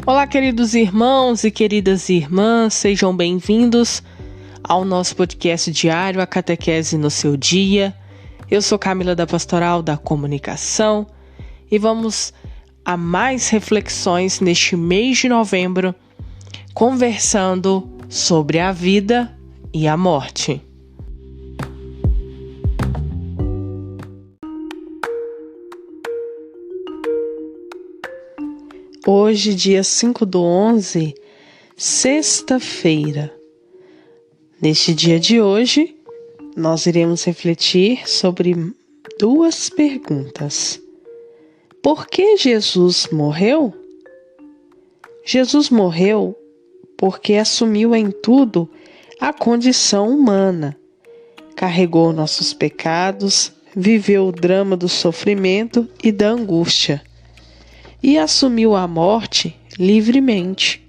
Olá, queridos irmãos e queridas irmãs, sejam bem-vindos ao nosso podcast diário, a Catequese no seu dia. Eu sou Camila da Pastoral da Comunicação e vamos a mais reflexões neste mês de novembro, conversando sobre a vida e a morte. Hoje, dia 5/11, sexta-feira. Neste dia de hoje, nós iremos refletir sobre duas perguntas. Por que Jesus morreu? Jesus morreu porque assumiu em tudo a condição humana, carregou nossos pecados, viveu o drama do sofrimento e da angústia, e assumiu a morte livremente,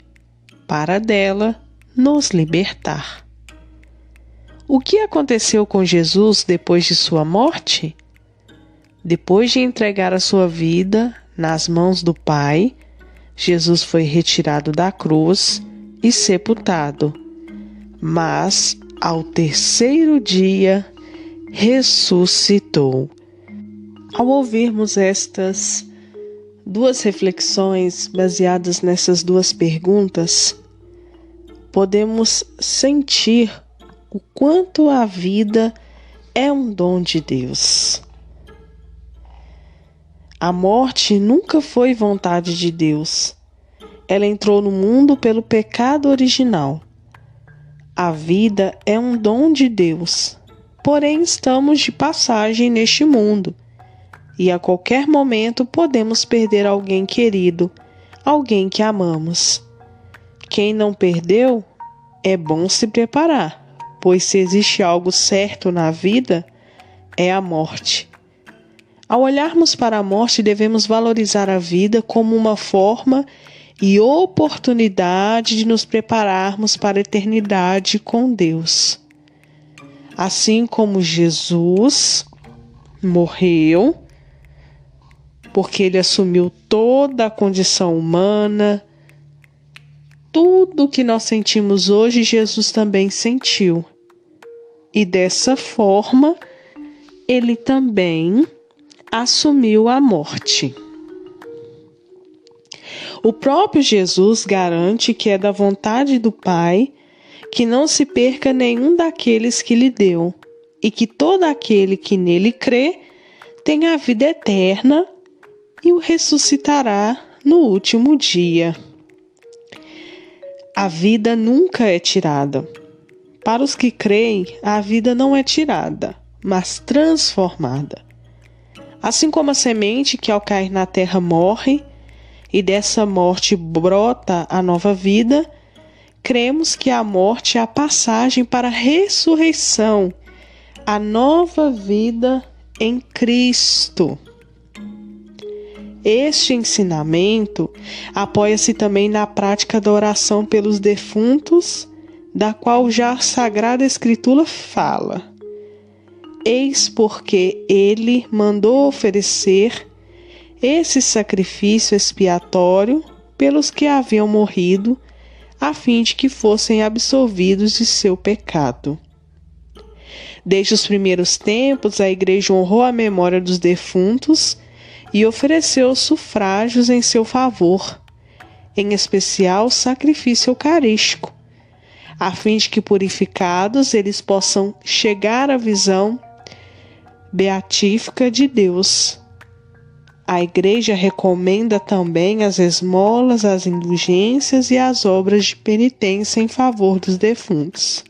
para dela nos libertar. O que aconteceu com Jesus depois de sua morte? Depois de entregar a sua vida nas mãos do Pai, Jesus foi retirado da cruz e sepultado, mas ao terceiro dia ressuscitou. Ao ouvirmos estas duas reflexões baseadas nessas duas perguntas, podemos sentir o quanto a vida é um dom de Deus. A morte nunca foi vontade de Deus. Ela entrou no mundo pelo pecado original. A vida é um dom de Deus, porém estamos de passagem neste mundo. E a qualquer momento podemos perder alguém querido, alguém que amamos. Quem não perdeu, é bom se preparar, pois se existe algo certo na vida, é a morte. Ao olharmos para a morte, devemos valorizar a vida como uma forma e oportunidade de nos prepararmos para a eternidade com Deus. Assim como Jesus morreu, porque ele assumiu toda a condição humana, tudo o que nós sentimos hoje, Jesus também sentiu. E dessa forma, ele também assumiu a morte. O próprio Jesus garante que é da vontade do Pai que não se perca nenhum daqueles que lhe deu, e que todo aquele que nele crê tenha a vida eterna e o ressuscitará no último dia. A vida nunca é tirada. Para os que creem, a vida não é tirada, mas transformada. Assim como a semente que ao cair na terra morre, e dessa morte brota a nova vida, cremos que a morte é a passagem para a ressurreição, a nova vida em Cristo. Este ensinamento apoia-se também na prática da oração pelos defuntos, da qual já a Sagrada Escritura fala. Eis porque ele mandou oferecer esse sacrifício expiatório pelos que haviam morrido, a fim de que fossem absolvidos de seu pecado. Desde os primeiros tempos, a Igreja honrou a memória dos defuntos e ofereceu sufrágios em seu favor, em especial o sacrifício eucarístico, a fim de que, purificados, eles possam chegar à visão beatífica de Deus. A Igreja recomenda também as esmolas, as indulgências e as obras de penitência em favor dos defuntos.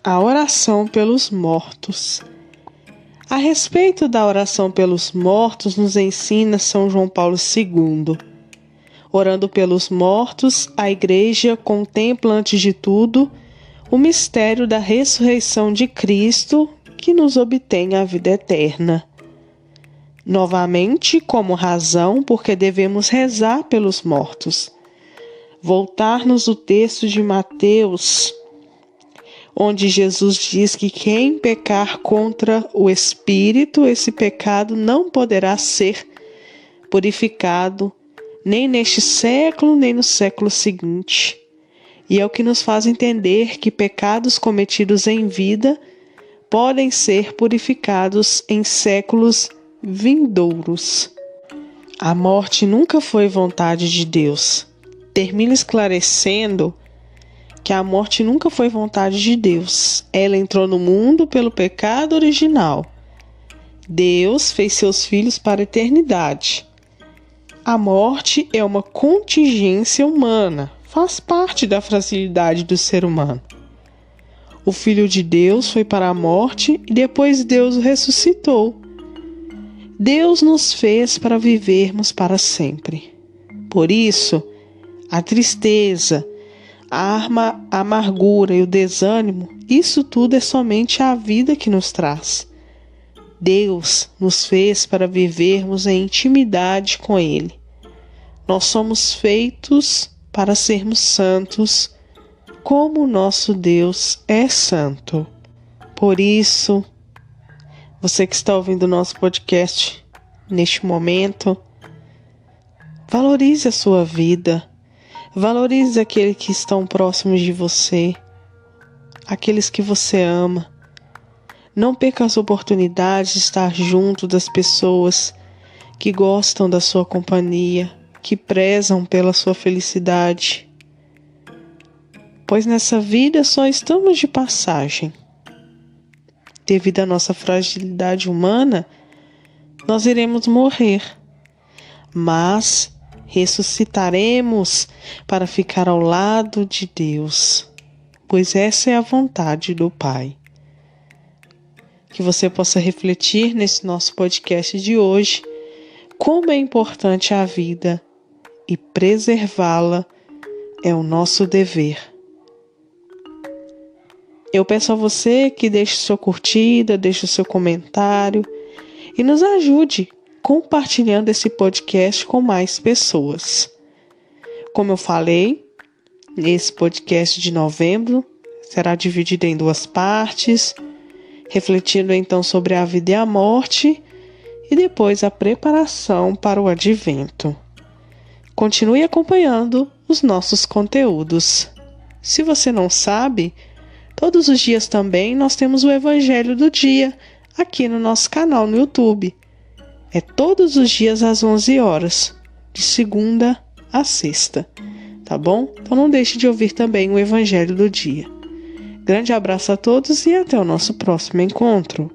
A oração pelos mortos. A respeito da oração pelos mortos, nos ensina São João Paulo II. Orando pelos mortos, a Igreja contempla antes de tudo o mistério da ressurreição de Cristo, que nos obtém a vida eterna. Novamente, como razão, porque devemos rezar pelos mortos. Voltar-nos o texto de Mateus, onde Jesus diz que quem pecar contra o Espírito, esse pecado não poderá ser purificado nem neste século, nem no século seguinte. E é o que nos faz entender que pecados cometidos em vida podem ser purificados em séculos vindouros. A morte nunca foi vontade de Deus. Termina esclarecendo que a morte nunca foi vontade de Deus. Ela entrou no mundo pelo pecado original. Deus fez seus filhos para a eternidade. A morte é uma contingência humana, faz parte da fragilidade do ser humano. O Filho de Deus foi para a morte e depois Deus o ressuscitou. Deus nos fez para vivermos para sempre. Por isso, a tristeza, a amargura e o desânimo, isso tudo é somente a vida que nos traz. Deus nos fez para vivermos em intimidade com Ele. Nós somos feitos para sermos santos, como o nosso Deus é santo. Por isso, você que está ouvindo o nosso podcast neste momento, valorize a sua vida, valorize aqueles que estão próximos de você, aqueles que você ama. Não perca as oportunidades de estar junto das pessoas que gostam da sua companhia, que prezam pela sua felicidade. Pois nessa vida só estamos de passagem. Devido à nossa fragilidade humana, nós iremos morrer. Mas ressuscitaremos para ficar ao lado de Deus, pois essa é a vontade do Pai. Que você possa refletir nesse nosso podcast de hoje como é importante a vida e preservá-la é o nosso dever. Eu peço a você que deixe sua curtida, deixe o seu comentário e nos ajude compartilhando esse podcast com mais pessoas. Como eu falei, esse podcast de novembro será dividido em 2 partes, refletindo então sobre a vida e a morte e depois a preparação para o advento. Continue acompanhando os nossos conteúdos. Se você não sabe, todos os dias também nós temos o Evangelho do Dia aqui no nosso canal no YouTube. É todos os dias às 11 horas, de segunda a sexta, tá bom? Então não deixe de ouvir também o Evangelho do Dia. Grande abraço a todos e até o nosso próximo encontro.